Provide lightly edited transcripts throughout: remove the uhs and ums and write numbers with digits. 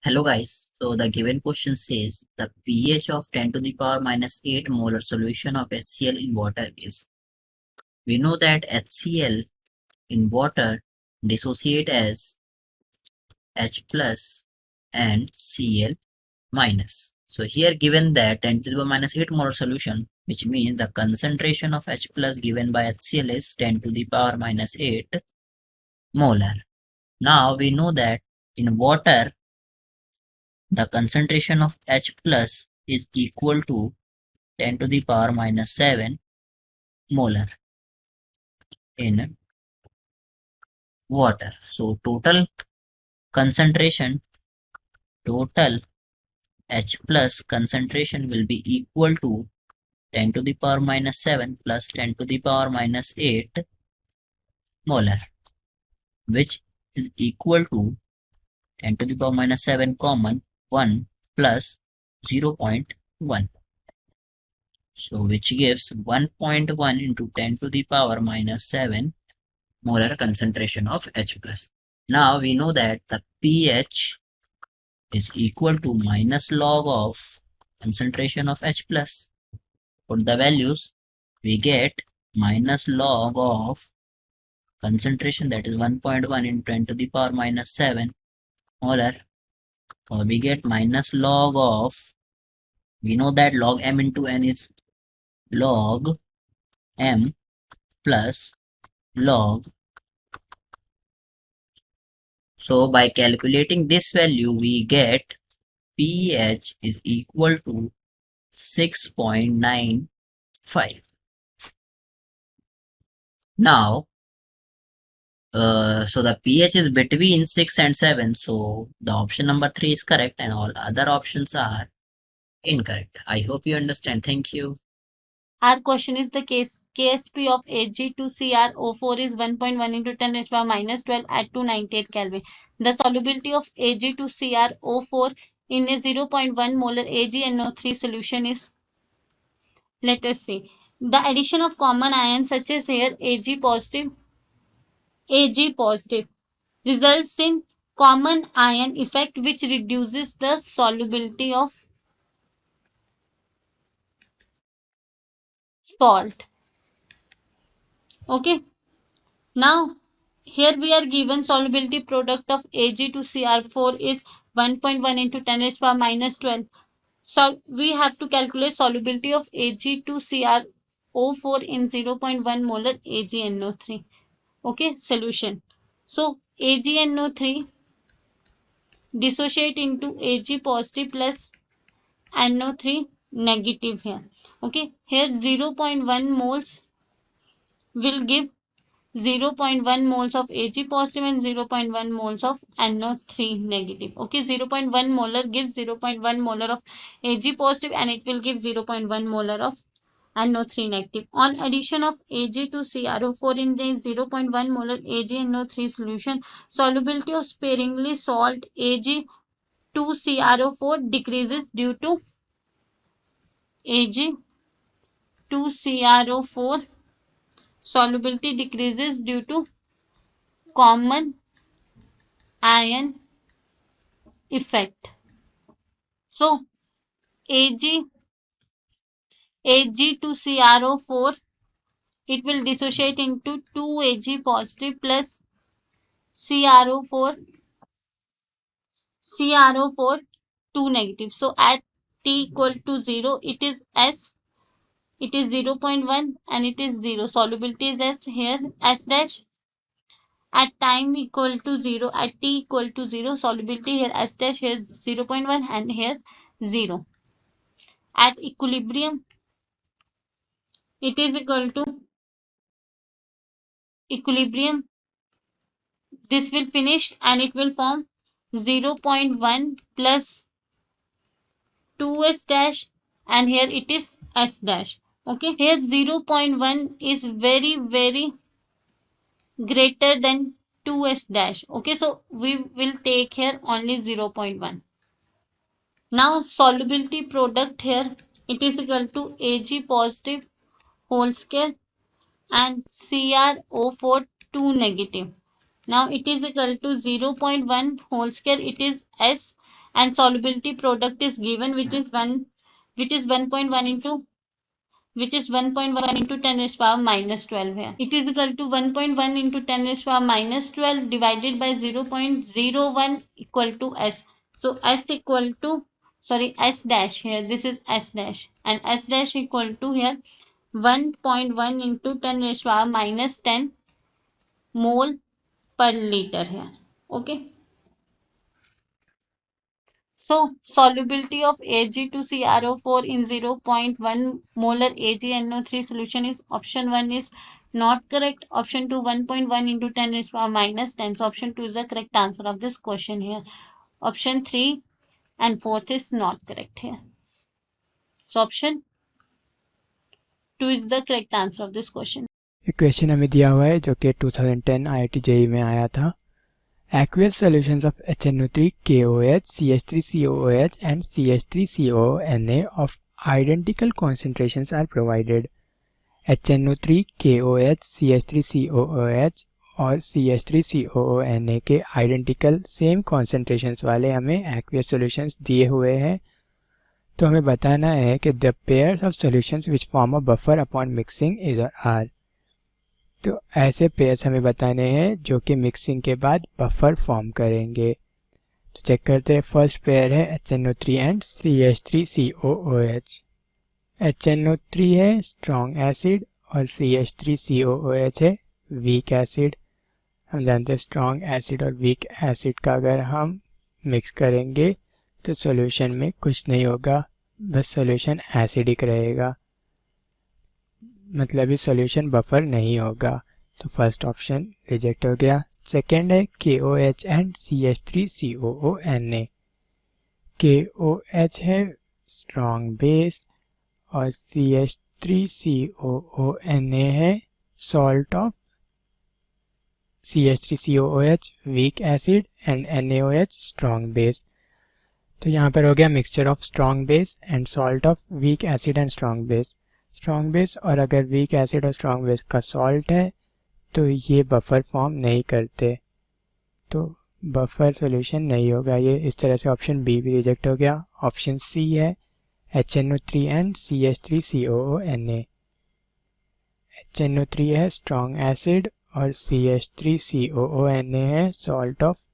Hello guys, so the given question says the pH of 10 to the power minus 8 molar solution of HCl in water is. We know that HCl in water dissociate as H plus and Cl minus. So here given that 10 to the power minus 8 molar solution, which means the concentration of H plus given by HCl is 10 to the power minus 8 molar. Now we know that in water the concentration of H plus is equal to 10 to the power minus 7 molar in water. So total H plus concentration will be equal to 10 to the power minus 7 plus 10 to the power minus 8 molar, which is equal to 10 to the power minus 7 common 1 plus 0.1. So which gives 1.1 into 10 to the power minus 7 molar concentration of H plus. Now we know that the pH is equal to minus log of concentration of H plus. Put the values, we get minus log of concentration, that is 1.1 into 10 to the power minus 7 molar, or we get minus log of, we know that log m into n is log m plus log. So by calculating this value, we get pH is equal to 6.95. Now, so the pH is between 6 and 7. So the option number 3 is correct and all other options are incorrect. I hope you understand. Thank you. Our question is the KSP of Ag2CrO4 is 1.1 into 10 raised to power minus 12 at 298 Kelvin. The solubility of Ag2CrO4 in a 0.1 molar AgNO3 solution is, let us see. The addition of common ions such as here Ag positive results in common ion effect which reduces the solubility of salt. Okay. Now, here we are given solubility product of Ag2Cr4 is 1.1 into 10 raised to power minus 12. So we have to calculate solubility of Ag2Cr4 in 0.1 molar AgNO3. Okay, solution. So AgNO3 dissociate into Ag positive plus NO3 negative here. Okay, here 0.1 moles will give 0.1 moles of Ag positive and 0.1 moles of NO3 negative. Okay, 0.1 molar gives 0.1 molar of Ag positive and it will give 0.1 molar of NO3 negative. On addition of Ag to CrO4 in the 0.1 molar AgNO3 solution, solubility of sparingly salt Ag to CrO4 decreases due to Ag to CrO4 solubility decreases due to common ion effect. So Ag to CrO4, it will dissociate into 2Ag positive plus CrO4 2 negative. So at T equal to 0, it is S, it is 0.1 and it is 0. Solubility is S here, S dash. At time equal to 0, at T equal to 0, solubility here S dash, here 0.1 and here 0. At equilibrium, it is equal to equilibrium. This will finish and it will form 0.1 plus 2s dash and here it is s dash. Okay, here 0.1 is very greater than 2s dash. Okay, so we will take here only 0.1. Now solubility product here, it is equal to Ag positive whole square and CrO4 2 negative. Now it is equal to 0.1 whole square, it is S, and solubility product is given, which is 1.1 into 10 raised power minus 12 here. It is equal to 1.1 into 10 raised power minus 12 divided by 0.01 equal to S. So S equal to, sorry, S dash here, this is S dash, and S dash equal to here 1.1 into 10 raised power minus 10 mole per liter here. Okay. So solubility of Ag to CrO4 in 0.1 molar AgNO3 solution is option 1 is not correct. Option 2 1.1 into 10 raised to power minus 10. So option 2 is the correct answer of this question here. Option 3 and 4th is not correct here. So option 2 is the correct answer of this question. एक question हमें दिया हुआ है जो कि 2010 IIT JEE में आया था. Aqueous solutions of HNO3 KOH, CH3COOH and CH3CONA of identical concentrations are provided. HNO3 KOH, CH3COOH और CH3COONA के आइडेंटिकल सेम कॉन्सेंट्रेशंस वाले हमें एक्वियस सॉल्यूशंस दिए हुए हैं. तो हमें बताना है कि the pairs of solutions which form a buffer upon mixing is are. तो ऐसे पेयर्स हमें बताने हैं जो कि मिक्सिंग के बाद बफर फॉर्म करेंगे. तो चेक करते हैं. फर्स्ट पेयर है HNO3 एंड CH3COOH. HNO3 है स्ट्रॉन्ग एसिड और CH3COOH है वीक एसिड. हम जानते हैं स्ट्रॉन्ग एसिड और वीक एसिड का अगर हम मिक्स करेंगे तो सॉल्यूशन में कुछ नहीं होगा, बस सॉल्यूशन एसिडिक रहेगा, मतलब ये सॉल्यूशन बफर नहीं होगा. तो फर्स्ट ऑप्शन रिजेक्ट हो गया. सेकेंड है KOH एंड CH3COONA. KOH है स्ट्रॉन्ग बेस और CH3COONA है salt of CH3COOH weak acid and NaOH strong base. तो यहाँ पर हो गया mixture of strong base and salt of weak acid and strong base. Strong base और अगर वीक एसिड और स्ट्रॉन्ग बेस का सॉल्ट है तो ये बफर फॉर्म नहीं करते, तो बफर सॉल्यूशन नहीं होगा ये. इस तरह से ऑप्शन बी भी रिजेक्ट हो गया. ऑप्शन सी है HNO3 एंड CH3COONA. HNO3 है स्ट्रॉन्ग एसिड और CH3COONA है salt of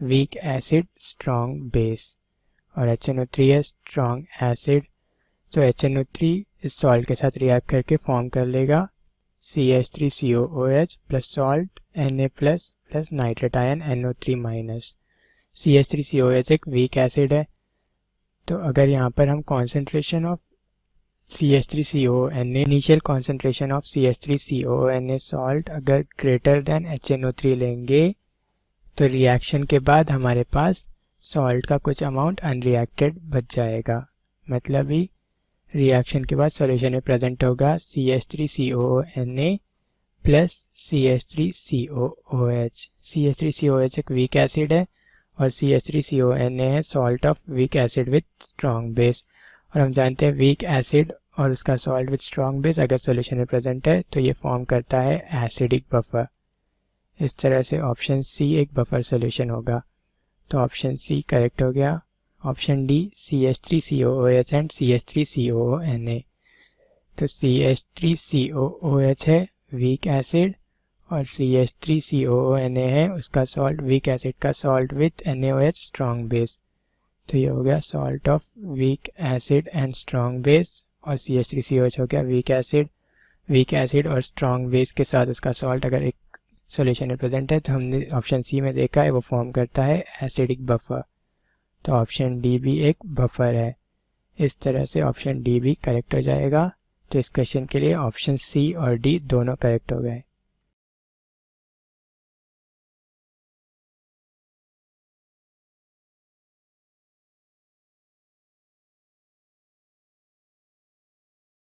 weak acid strong base. और HNO3 है स्ट्रॉन्ग एसिड. तो HNO3 इस सॉल्ट के साथ रिएक्ट करके फॉर्म कर लेगा CH3COOH plus salt Na plus plus nitrate ion NO3 minus. CH3COOH एक वीक एसिड है, तो अगर यहाँ पर हम concentration of CH3COONA, initial concentration of CH3COONA salt अगर ग्रेटर देन HNO3 लेंगे तो रिएक्शन के बाद हमारे पास सॉल्ट का कुछ अमाउंट अनरिएक्टेड बच जाएगा. मतलब ही रिएक्शन के बाद सॉल्यूशन में प्रेजेंट होगा CH3COONA प्लस CH3COOH. CH3COOH एक वीक एसिड है और CH3CONA है salt of weak acid with strong base. और हम जानते हैं वीक एसिड और उसका सॉल्ट विथ स्ट्रॉन्ग बेस अगर सॉल्यूशन में प्रेजेंट है तो ये फॉर्म करता है एसिडिक बफर. इस तरह से ऑप्शन सी एक बफर सॉल्यूशन होगा. तो ऑप्शन सी करेक्ट हो गया. Option D CH3COOH and CH3COONA. तो CH3COOH है वीक एसिड और CH3COONA है उसका सॉल्ट वीक एसिड का salt with NaOH strong base. तो ये हो गया salt of weak acid and strong base और CH3COOH हो गया वीक एसिड और स्ट्रॉन्ग बेस के साथ उसका सॉल्ट अगर एक सॉल्यूशन में प्रेजेंट है तो हमने ऑप्शन सी में देखा है वो फॉर्म करता है एसिडिक बफर. तो ऑप्शन डी भी एक बफर है. इस तरह से ऑप्शन डी भी करेक्ट हो जाएगा. तो इस क्वेश्चन के लिए ऑप्शन सी और डी दोनों करेक्ट हो गए.